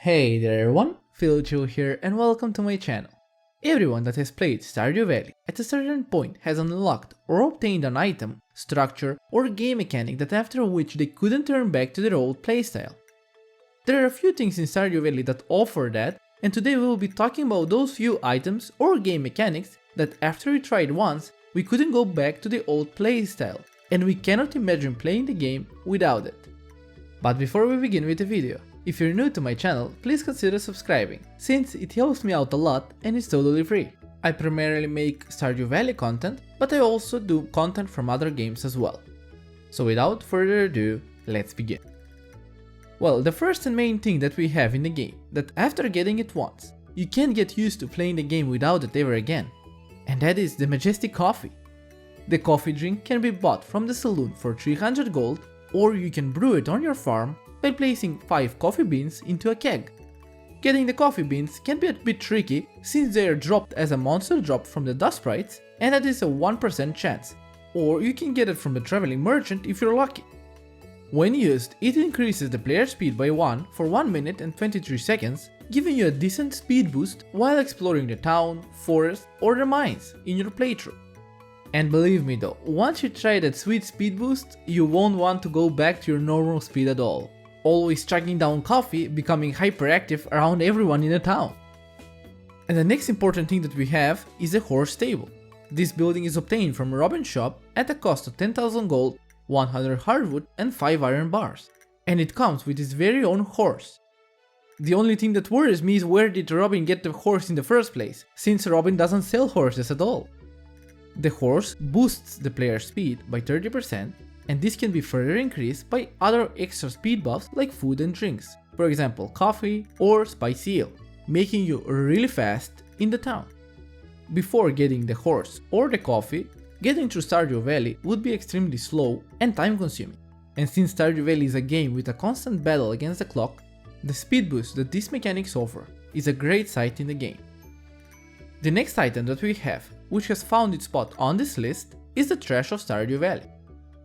Hey there everyone, PhilChill here and welcome to my channel. Everyone that has played Stardew Valley at a certain point has unlocked or obtained an item, structure or game mechanic that after which they couldn't turn back to their old playstyle. There are a few things in Stardew Valley that offer that, and today we will be talking about those few items or game mechanics that after we tried once, we couldn't go back to the old playstyle, and we cannot imagine playing the game without it. But before we begin with the video, if you're new to my channel, please consider subscribing, since it helps me out a lot and it's totally free. I primarily make Stardew Valley content, but I also do content from other games as well. So without further ado, let's begin. Well, the first and main thing that we have in the game, that after getting it once, you can't get used to playing the game without it ever again, and that is the Majestic Coffee. The coffee drink can be bought from the saloon for 300 gold, or you can brew it on your farm by placing 5 coffee beans into a keg. Getting the coffee beans can be a bit tricky since they are dropped as a monster drop from the dust sprites, and that is a 1% chance, or you can get it from the traveling merchant if you're lucky. When used, it increases the player speed by 1 for 1 minute and 23 seconds, giving you a decent speed boost while exploring the town, forest or the mines in your playthrough. And believe me though, once you try that sweet speed boost, you won't want to go back to your normal speed at all. Always chugging down coffee, becoming hyperactive around everyone in the town. And the next important thing that we have is a horse stable. This building is obtained from Robin's shop at a cost of 10,000 gold, 100 hardwood and 5 iron bars. And it comes with his very own horse. The only thing that worries me is where did Robin get the horse in the first place, since Robin doesn't sell horses at all. The horse boosts the player's speed by 30%, and this can be further increased by other extra speed buffs like food and drinks, for example coffee or spicy ale, making you really fast in the town. Before getting the horse or the coffee, getting through Stardew Valley would be extremely slow and time consuming, and since Stardew Valley is a game with a constant battle against the clock, the speed boost that these mechanics offer is a great sight in the game. The next item that we have, which has found its spot on this list, is the trash of Stardew Valley.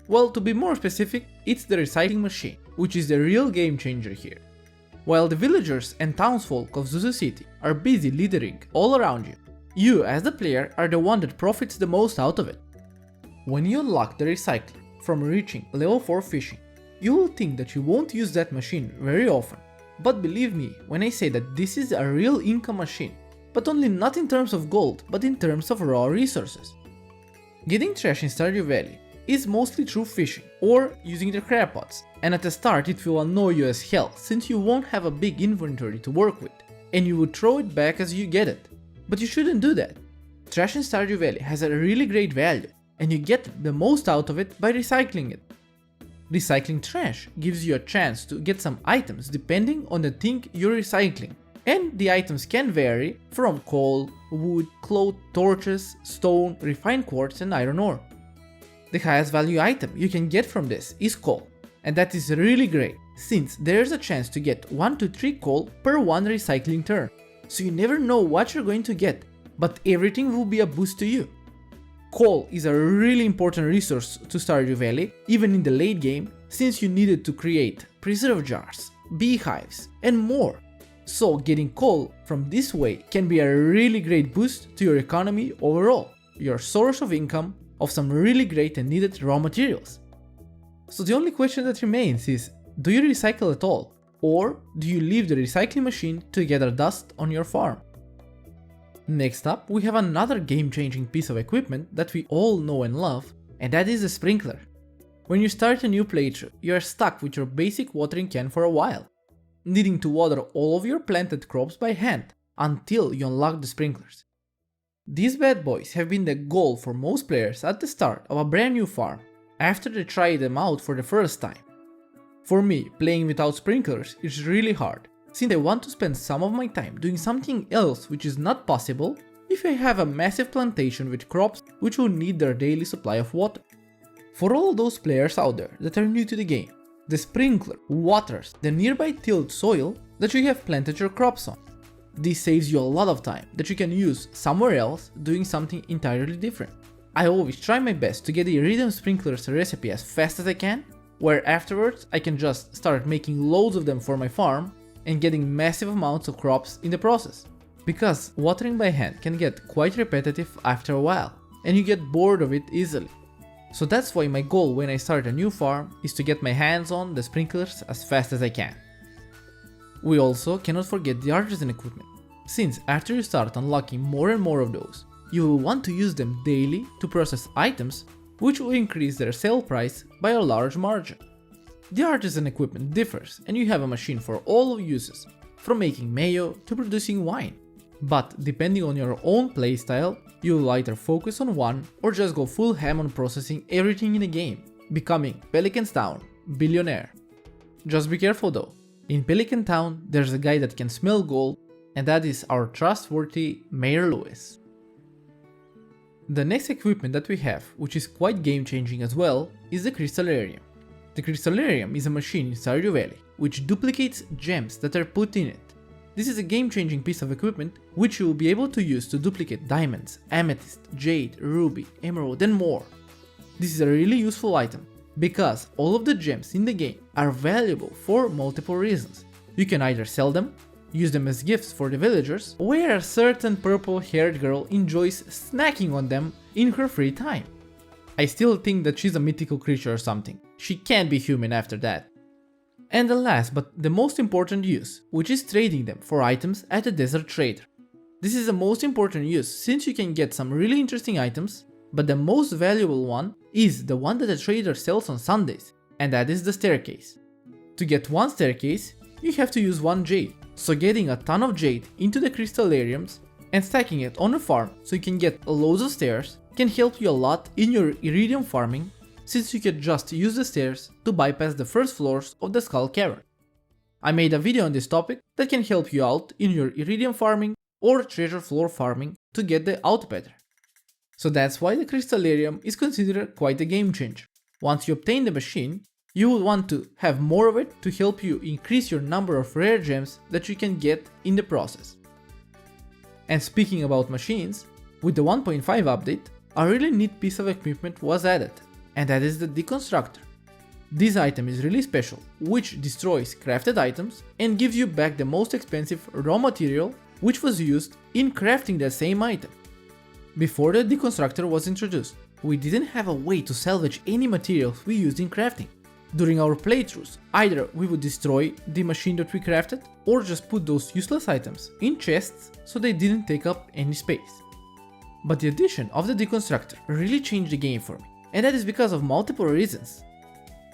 Well, to be more specific, it's the recycling machine, which is the real game changer here. While the villagers and townsfolk of Zuzu City are busy littering all around you, you as the player are the one that profits the most out of it. When you unlock the recycling from reaching level 4 fishing, you will think that you won't use that machine very often, but believe me when I say that this is a real income machine, but only not in terms of gold, but in terms of raw resources. Getting trash in Stardew Valley is mostly through fishing or using the crab pots, and at the start it will annoy you as hell since you won't have a big inventory to work with, and you would throw it back as you get it. But you shouldn't do that. Trash in Stardew Valley has a really great value, and you get the most out of it by recycling it. Recycling trash gives you a chance to get some items depending on the thing you're recycling, and the items can vary from coal, wood, cloth, torches, stone, refined quartz and iron ore. The highest value item you can get from this is coal, and that is really great since there's a chance to get 1 to 3 coal per 1 recycling turn, so you never know what you're going to get, but everything will be a boost to you. Coal is a really important resource to Stardew Valley, even in the late game, since you need it to create preserve jars, beehives and more. So getting coal from this way can be a really great boost to your economy overall, your source of income of some really great and needed raw materials. So the only question that remains is, do you recycle at all? Or do you leave the recycling machine to gather dust on your farm? Next up, we have another game-changing piece of equipment that we all know and love, and that is the sprinkler. When you start a new playthrough, you are stuck with your basic watering can for a while, needing to water all of your planted crops by hand until you unlock the sprinklers. These bad boys have been the goal for most players at the start of a brand new farm, after they try them out for the first time. For me, playing without sprinklers is really hard, since I want to spend some of my time doing something else which is not possible if I have a massive plantation with crops which will need their daily supply of water. For all those players out there that are new to the game, the sprinkler waters the nearby tilled soil that you have planted your crops on. This saves you a lot of time that you can use somewhere else doing something entirely different. I always try my best to get the Iridium sprinklers recipe as fast as I can, where afterwards I can just start making loads of them for my farm and getting massive amounts of crops in the process. Because watering by hand can get quite repetitive after a while, and you get bored of it easily. So that's why my goal when I start a new farm is to get my hands on the sprinklers as fast as I can. We also cannot forget the artisan equipment, since after you start unlocking more and more of those, you will want to use them daily to process items, which will increase their sale price by a large margin. The artisan equipment differs, and you have a machine for all uses, from making mayo to producing wine. But depending on your own playstyle, you will either focus on one or just go full ham on processing everything in the game, becoming Pelican's Town billionaire. Just be careful though, in Pelican Town there's a guy that can smell gold, and that is our trustworthy Mayor Lewis. The next equipment that we have, which is quite game changing as well, is the Crystallarium. The Crystallarium is a machine in Stardew Valley, which duplicates gems that are put in it. This is a game-changing piece of equipment which you will be able to use to duplicate diamonds, amethyst, jade, ruby, emerald and more. This is a really useful item, because all of the gems in the game are valuable for multiple reasons. You can either sell them, use them as gifts for the villagers, where a certain purple-haired girl enjoys snacking on them in her free time. I still think that she's a mythical creature or something. She can't be human after that. And the last but the most important use, which is trading them for items at a desert trader. This is the most important use since you can get some really interesting items, but the most valuable one is the one that the trader sells on Sundays, and that is the staircase. To get one staircase, you have to use one jade, so getting a ton of jade into the Crystallariums and stacking it on a farm so you can get loads of stairs can help you a lot in your Iridium farming, since you can just use the stairs to bypass the first floors of the Skull Cavern. I made a video on this topic that can help you out in your Iridium farming or treasure floor farming to get the out better. So that's why the Crystallarium is considered quite a game changer. Once you obtain the machine, you will want to have more of it to help you increase your number of rare gems that you can get in the process. And speaking about machines, with the 1.5 update, a really neat piece of equipment was added, and that is the Deconstructor. This item is really special, which destroys crafted items and gives you back the most expensive raw material which was used in crafting that same item. Before the Deconstructor was introduced, we didn't have a way to salvage any materials we used in crafting. During our playthroughs, either we would destroy the machine that we crafted or just put those useless items in chests so they didn't take up any space. But the addition of the Deconstructor really changed the game for me, and that is because of multiple reasons.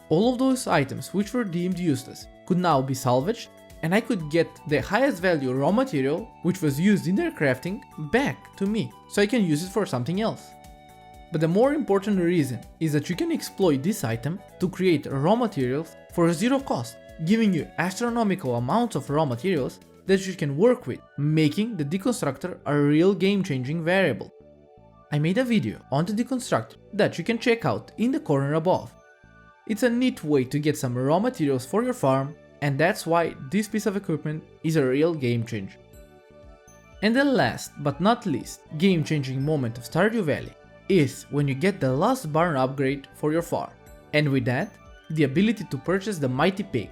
All of those items which were deemed useless could now be salvaged, and I could get the highest value raw material which was used in their crafting back to me, so I can use it for something else. But the more important reason is that you can exploit this item to create raw materials for zero cost, giving you astronomical amounts of raw materials that you can work with, making the Deconstructor a real game-changing variable. I made a video on the Deconstructor that you can check out in the corner above. It's a neat way to get some raw materials for your farm, and that's why this piece of equipment is a real game changer. And the last but not least game changing moment of Stardew Valley is when you get the last barn upgrade for your farm, and with that, the ability to purchase the mighty pig.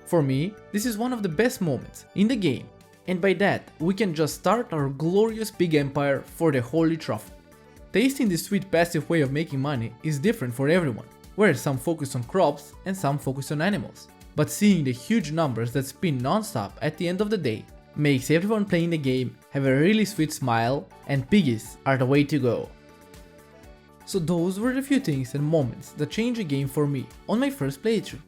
For me, this is one of the best moments in the game, and by that, we can just start our glorious pig empire for the holy trophy. Tasting this sweet passive way of making money is different for everyone, where some focus on crops and some focus on animals, but seeing the huge numbers that spin non-stop at the end of the day makes everyone playing the game have a really sweet smile, and piggies are the way to go. So those were the few things and moments that changed the game for me on my first playthrough.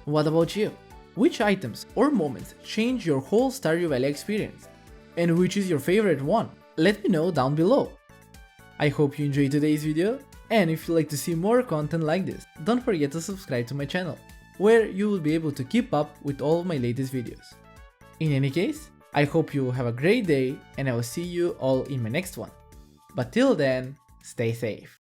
What about you? Which items or moments changed your whole Stardew Valley experience? And which is your favorite one? Let me know down below. I hope you enjoyed today's video, and if you'd like to see more content like this, don't forget to subscribe to my channel, where you will be able to keep up with all of my latest videos. In any case, I hope you have a great day, and I will see you all in my next one. But till then, stay safe.